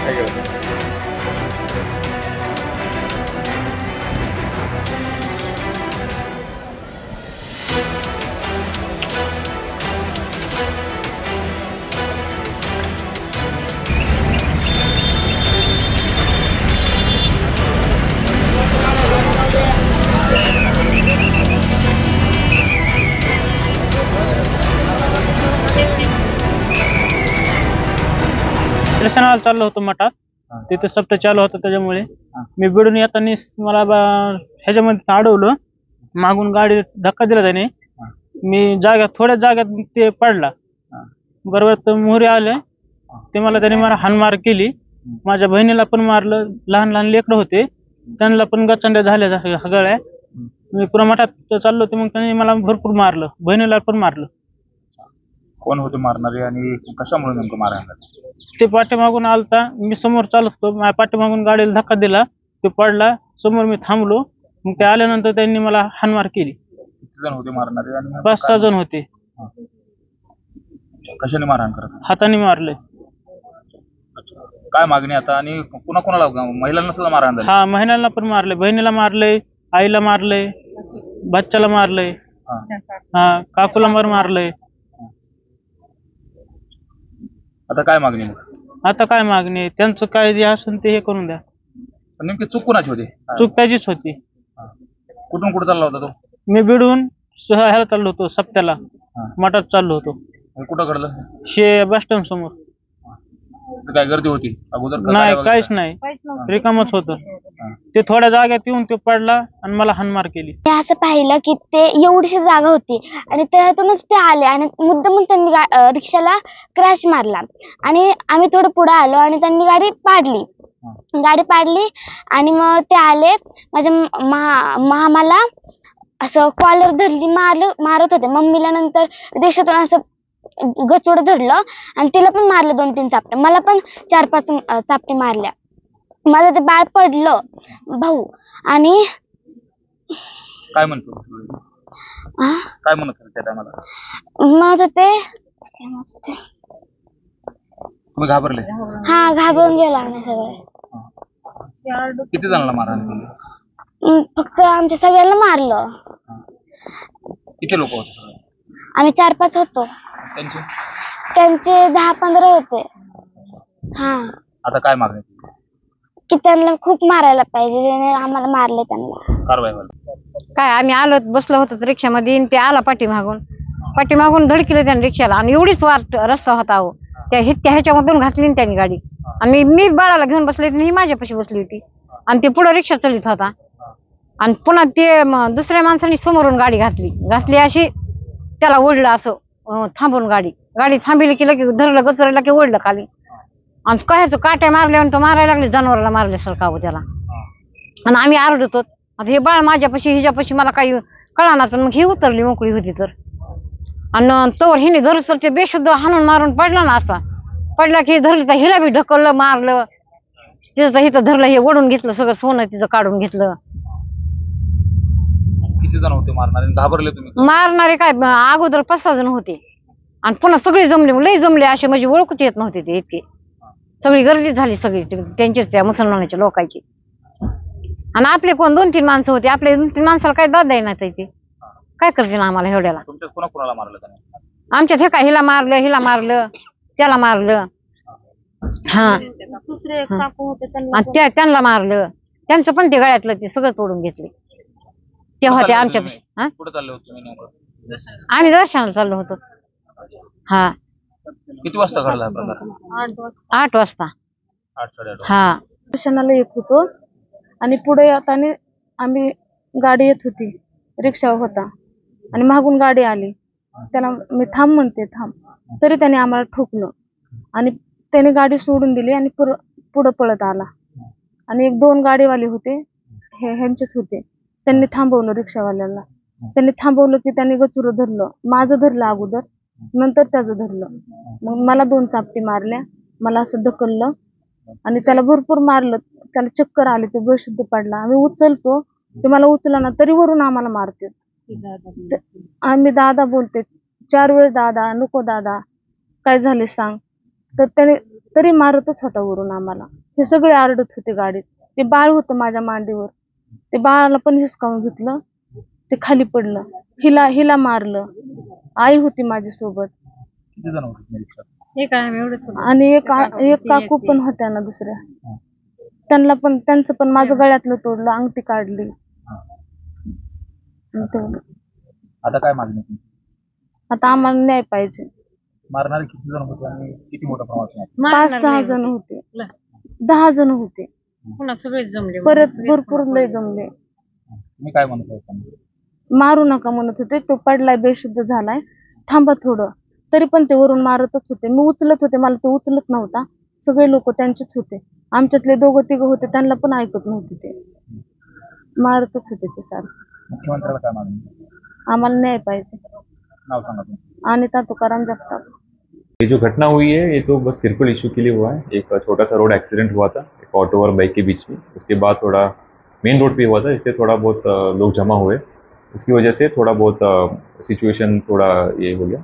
काय केलं? दर्शनाला चाललो होतो मठात. तिथे सप्ताह चालू होता त्याच्यामुळे मी बिडून येताना मला ह्याच्यामध्ये अडवलं. मागून गाडी धक्का दिला त्याने. मी थोड्या जाग्यात ते पडला. बरोबर तर मोहरे आले. त्याने मला हाणमार केली. माझ्या बहिणीला पण मारलं. लहान लहान लेकरं होते, त्यांना पण गचंड्या झाल्या सगळ्या. मी पुन्हा मठात चाललो होतो, मग त्यांनी मला भरपूर मारलं, बहिणीला पण मारलं. कोण होते मारणारे आणि कशामुळे नेमकं मारायला? ते पाठीमागून आलता, मी समोर चालत होतो, माझ्या पाठीमागून गाडीला धक्का दिला, ते पडला. समोर मी थांबलो, मग ते आल्यानंतर त्यांनी मला हाणमार केली. किती जण होते मारणारे आणि 5-6 जण होते. कशाने मारहाण करत? हाताने मारले. काय मागणी आता? आणि पुन्हा कोणाला, महिलांना सुद्धा मारहाण झाली? हा, महिलांना पण मारले, बहिणीला मारले, आईला मारले, बच्चाला मारले, हा, काकूला मारले. आता काय मागणी? आता काय मागणी? त्यांचं काय जे असेल ते हे करून द्या. नेमकी चूक कोणाची होती? चूक त्याचीच होती. कुठून कुठे चालला होता तो? मी बिडून ह्याला चाललो होतो, सप्त्याला मठात चाललो होतो. कुठं घडलं? बस स्टँड समोर. काय गर्दी होती अगोदर? नाही, काहीच नाही, रिकामच होतं. ते थोड्या जागेत येऊन ते पडला आणि मला हाणमार केली. मी असं पाहिलं की ते एवढीशी जागा होती आणि त्यातूनच ते आले आणि मुद्दामून त्यांनी रिक्षाला क्रॅश मारला आणि आम्ही थोडं पुढे आलो आणि त्यांनी गाडी पाडली आणि मग ते आले. माझ्या मामाला असं कॉलर धरली, मारत होते. मम्मीला नंतर देशातून असं गचोड धरलं आणि तिला पण मारलं 2-3 चापटे. मला पण 4-5 चापटे मारल्या. माझं ते बाळ पडलं भाऊ. आणि काय म्हणतो? काय म्हणत होते त्या टायमाला? माझं ते तुम्ही घाबरले? हा, घाबरून गेलो आम्ही सगळे. किती जणांना मारहाण केली? फक्त आमच्या सगळ्यांना मारलं. किती लोक होते? आम्ही 4-5 होतो. त्यांचे 10-15 होते. हा. आता काय मागणी? की त्यांना खूप मारायला पाहिजे, ज्याने आम्हाला मारले त्यांना कारवाई व्हायला. काय आम्ही आलो, बसलो होतो रिक्षामध्ये, ते आला पाठीमागून धडकिलं त्याने रिक्षाला आणि एवढीच वाट रस्ता होता. अहो, ह्याच्यामधून घातली ना त्यांनी गाडी आणि मी बाळाला घेऊन बसले, ही माझ्यापाशी बसली होती आणि ते पुढे रिक्षा चालित होता. आणि पुन्हा ते दुसऱ्या माणसाने समोरून गाडी घातली अशी, त्याला ओढलं असं थांबून. गाडी थांबली की लगे धरलं, गचरायला की ओढलं खाली आणि कायचं काट्या मारल्यावर तो मारायला लागले, जनावराला मारल्यासारखा हो त्याला. आणि आम्ही आरडतो. आता हे बाळ माझ्यापाशी, हिच्यापाशी, मला काही कळानाच. मग ही उतरली, मोकळी होती तर. आणि तोवर हिने धरलं तर ते बेशुद्ध हाणून मारून पडला ना. असा पडला की धरलं तर हिला बी ढकललं, मारलं. तिचं हिथं धरलं, हे ओढून घेतलं, सगळं सोनं तिचं काढून घेतलं. किती जण होते मारणारे? घाबरले तुम्ही? मारणारे काय अगोदर 5-6 जण होते आणि पुन्हा सगळे लय जमले असे, म्हणजे ओळखूच येत नव्हते ते इतके. सगळी गर्दी झाली, सगळी त्यांचीच, त्या मुसलमानाच्या लोकांची. आणि आपले कोण 2-3 माणसं होते. आपले 2-3 माणसाला काय दाद द्यायना ते काय करतील आम्हाला एवढ्याला. तुमच्या कोणाला मारलं त्याने? आमच्यात हे काय, हिला मारलं, त्याला मारलं. हा, त्यांना मारलं. त्यांचं पण ते गळ्यातलं ते सगळं तोडून घेतले. ते होते आमच्या. कुठे चालले होते तुम्ही नेमकं? आम्ही दर्शनाला चाललो होतो. हा. किती वाजता घडला प्रकार? 8 वाजता. 8-8:30. हा. दर्शनाला येत होतो आणि पुढे येताना आम्ही गाडी येत होती, रिक्षा होता आणि मागून गाडी आली. त्याला मी थांब म्हणते, तरी त्याने आम्हाला ठोकलं आणि त्याने गाडी सोडून दिली आणि पुढं पळत आला. आणि 1-2 गाडीवाले होते, ह्यांचेच होते. त्यांनी थांबवलं रिक्षावाल्याला. त्यांनी थांबवलं की त्यांनी गचुर धरलं, माझं धरलं अगोदर, नंतर त्याचं धरलं. मग मला 2 चापटी मारल्या, मला असं ढकललं आणि त्याला भरपूर मारलं. त्याला चक्कर आले, ते बेशुद्ध पडला. आम्ही उचलतो, ते मला उचलना तरी वरून आम्हाला मारते. आम्ही दादा बोलते 4 वेळेस, दादा नको, दादा काय झाले सांग. तर त्याने तरी मारतच होता वरून आम्हाला. हे सगळे आरडत होते गाडीत. ते बाळ होतं माझ्या मांडीवर, ते बाळाला पण हिसकावून घेतलं, ते खाली पडलं. हिला मारलं. आई होती माझ्यासोबत किती जण होते तुम्ही रिक्षात? हे काय आम्ही एवढंच होतो. आणि एक काकू पण होत्या ना दुसऱ्या, त्यांचं पण माझं गळ्यातलं तोडलं, अंगठी काढली. आणि तेवढं. आता काय मागणी आहे तुमची? आता आम्हाला न्याय पाहिजे. मारणारे किती जण होते आणि किती मोठा प्रमाण आहे? 5-6 जण होते, 10 जण होते, पुन्हा सगळेच जमले. परत भरपूर लय जमले. तुम्ही काय म्हणत होता? मारू नका म्हणत होते. तो पडलाय, बेशुद्ध झालाय, थांबा थोडं. तरी पण ते वरून मारतच होते. मी उचलत होते, मला ते उचलत नव्हता. सगळे लोक त्यांचेच होते. आमच्यातले 2-3 होते, त्यांना पण ऐकत नव्हते. ते मारतच होते ते सारखं. मुख्यमंत्र्याला काय मागणी आहे? आम्हाला न्याय पाहिजे. नाव सांगा तुमचं. अनिता तुकाराम जगताप. ये जो घटना हुई है ये तो बस तिरपल इशू के लिए हुआ है। एक छोटा सा रोड एक्सीडेंट हुआ था एक ऑटो और बाइक के बीच में। उसके बाद थोड़ा मेन रोड पे हुआ था, इससे थोड़ा बहुत लोग जमा हुए, उसकी वजह से थोड़ा बहुत सिचुएशन थोड़ा ये हो गया,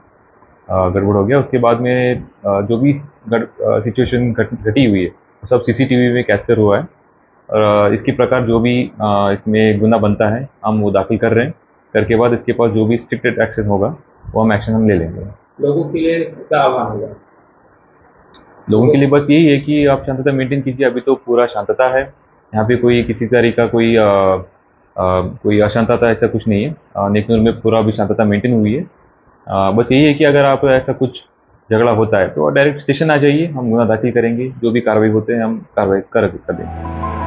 गड़बड़ हो गया। उसके बाद में जो भी सिचुएशन घटी हुई है सब सीसीटीवी में कैप्चर हुआ है और इसके प्रकार जो भी इसमें गुना बनता है हम वो दाखिल कर रहे हैं। करके बाद इसके पास जो भी स्ट्रिक्ट एक्शन होगा वो एक्शन हम ले लेंगे। लोगों के लिए क्या आह्वान होगा? लोगों के लिए बस यही है कि आप शांतता मेंटेन कीजिए। अभी तो पूरा शांतता है यहाँ पे, कोई किसी तरीका कोई अशांतता ऐसा कुछ नहीं है। नेकनूर में पूरा अभी शांतता मेंटेन हुई है। बस यही है कि अगर आप ऐसा कुछ झगड़ा होता है तो डायरेक्ट स्टेशन आ जाइए, हम गुना दाखिल करेंगे, जो भी कार्रवाई होते हैं हम कार्रवाई कर देंगे।